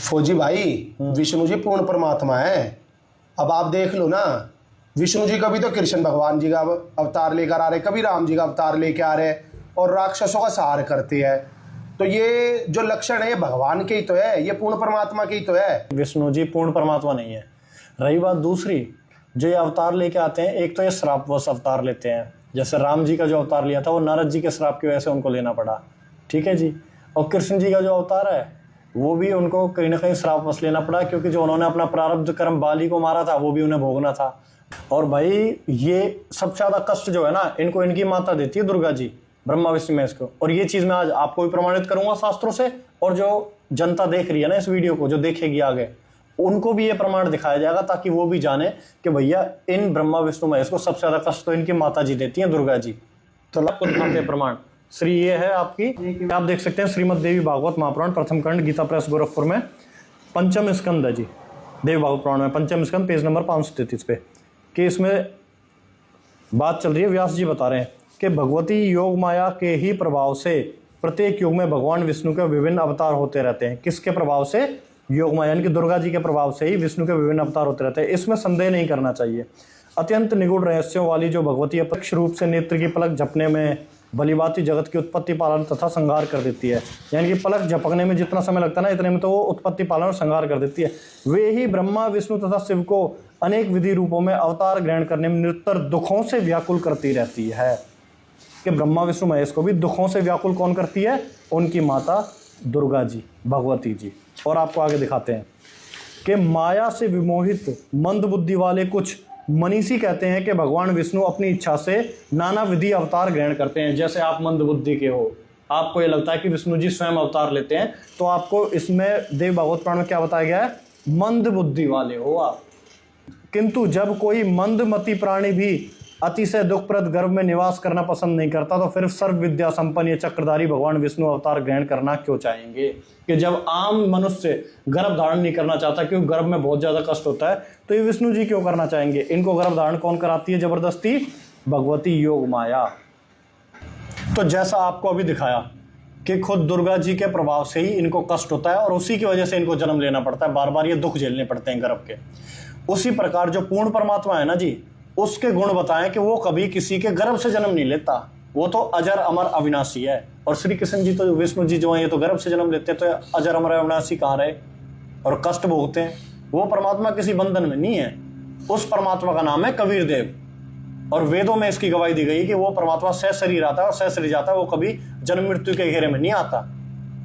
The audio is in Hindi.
फौजी भाई, विष्णु जी पूर्ण परमात्मा है। अब आप देख लो ना, विष्णु जी कभी तो कृष्ण भगवान जी का अवतार लेकर आ रहे, कभी राम जी का अवतार लेके आ रहे और राक्षसों का संहार करते हैं। तो ये जो लक्षण है ये भगवान के ही तो है, ये पूर्ण परमात्मा के ही तो है। विष्णु जी पूर्ण परमात्मा नहीं है। रही बात दूसरी, जो ये अवतार लेके आते हैं, एक तो ये श्रापवश अवतार लेते हैं। जैसे राम जी का जो अवतार लिया था वो नारद जी के श्राप की वजह से उनको लेना पड़ा, ठीक है जी। और कृष्ण जी का जो अवतार है वो भी उनको कहीं ना कहीं श्रापवश लेना पड़ा, क्योंकि जो उन्होंने अपना प्रारब्ध कर्म बाली को मारा था वो भी उन्हें भोगना था। और भाई ये सबसे ज्यादा कष्ट जो है ना, इनको इनकी माता देती है दुर्गा जी, ब्रह्मा विष्णु महेश को। और ये चीज मैं आज आपको भी प्रमाणित करूंगा शास्त्रों से, और जो जनता देख रही है ना इस वीडियो को, जो देखेगी आगे, उनको भी ये प्रमाण दिखाया जाएगा, ताकि वो भी जाने कि भैया इन ब्रह्मा विष्णु महेश को सबसे ज्यादा कष्ट तो इनकी माता जी देती हैं, दुर्गा जी। तो आपको दिखाते हैं प्रमाण। श्री ये है आपकी, आप देख सकते हैं श्रीमद देवी भागवत महापुराण प्रथम खंड, गीता प्रेस गोरखपुर में, पंचम स्कंद है जी, देवी भागवत पुराण में पंचम स्कंद, पेज नंबर 533 पे, कि इसमें बात चल रही है। व्यास जी बता रहे हैं कि भगवती योग माया के ही प्रभाव से प्रत्येक युग में भगवान विष्णु के विभिन्न अवतार होते रहते हैं। किसके प्रभाव से? योग माया यानी कि दुर्गा जी के प्रभाव से ही विष्णु के विभिन्न अवतार होते रहते हैं, इसमें संदेह नहीं करना चाहिए। अत्यंत निगूढ़ रहस्यों वाली जो भगवती अप्रत्यक्ष रूप से नेत्र की पलक झपने में भलीभांति जगत की उत्पत्ति पालन तथा संहार कर देती है, यानी कि पलक झपकने में जितना समय लगता है ना, इतने में तो वो उत्पत्ति पालन और संहार कर देती है। वे ही ब्रह्मा विष्णु तथा शिव को अनेक विधि रूपों में अवतार ग्रहण करने में निरंतर दुखों से व्याकुल करती रहती है। कि ब्रह्मा विष्णु महेश को भी दुखों से व्याकुल कौन करती है? उनकी माता दुर्गा जी, भगवती जी। और आपको आगे दिखाते हैं कि माया से विमोहित मंद बुद्धि वाले कुछ मनीषी कहते हैं कि भगवान विष्णु अपनी इच्छा से नाना विधि अवतार ग्रहण करते हैं। जैसे आप मंद बुद्धि के हो, आपको ये लगता है कि विष्णु जी स्वयं अवतार लेते हैं, तो आपको इसमें देव भागवत पुराण में क्या बताया गया है? मंद बुद्धि वाले हो आप। किंतु जब कोई मंदमती प्राणी भी अतिशय दुखप्रद गर्भ में निवास करना पसंद नहीं करता, तो फिर सर्व विद्या संपन्न ये चक्रधारी भगवान विष्णु अवतार ग्रहण करना क्यों चाहेंगे? कि जब आम मनुष्य गर्भ धारण नहीं करना चाहता क्योंकि गर्भ में बहुत ज्यादा कष्ट होता है, तो ये विष्णु जी क्यों करना चाहेंगे? इनको गर्भ धारण कौन कराती है जबरदस्ती? भगवती योग माया। तो जैसा आपको अभी दिखाया कि खुद दुर्गा जी के प्रभाव से ही इनको कष्ट होता है और उसी की वजह से इनको जन्म लेना पड़ता है, बार बार ये दुख झेलने पड़ते हैं गर्भ के। उसी प्रकार जो पूर्ण परमात्मा है ना जी, उसके गुण बताएं कि वो कभी किसी के गर्भ से जन्म नहीं लेता, वो तो अजर अमर अविनाशी है। और श्री कृष्ण जी तो, विष्णु जी जो है, ये तो गर्भ से जन्म लेते हैं, तो अजर अमर अविनाशी कहाँ रहे और कष्ट भोगते हैं? वो परमात्मा किसी बंधन में नहीं है। उस परमात्मा का नाम है कबीर देव, और वेदों में इसकी गवाही दी गई कि वो परमात्मा सशरीर आता है और सशरीर जाता है, वो कभी जन्म मृत्यु के घेरे में नहीं आता।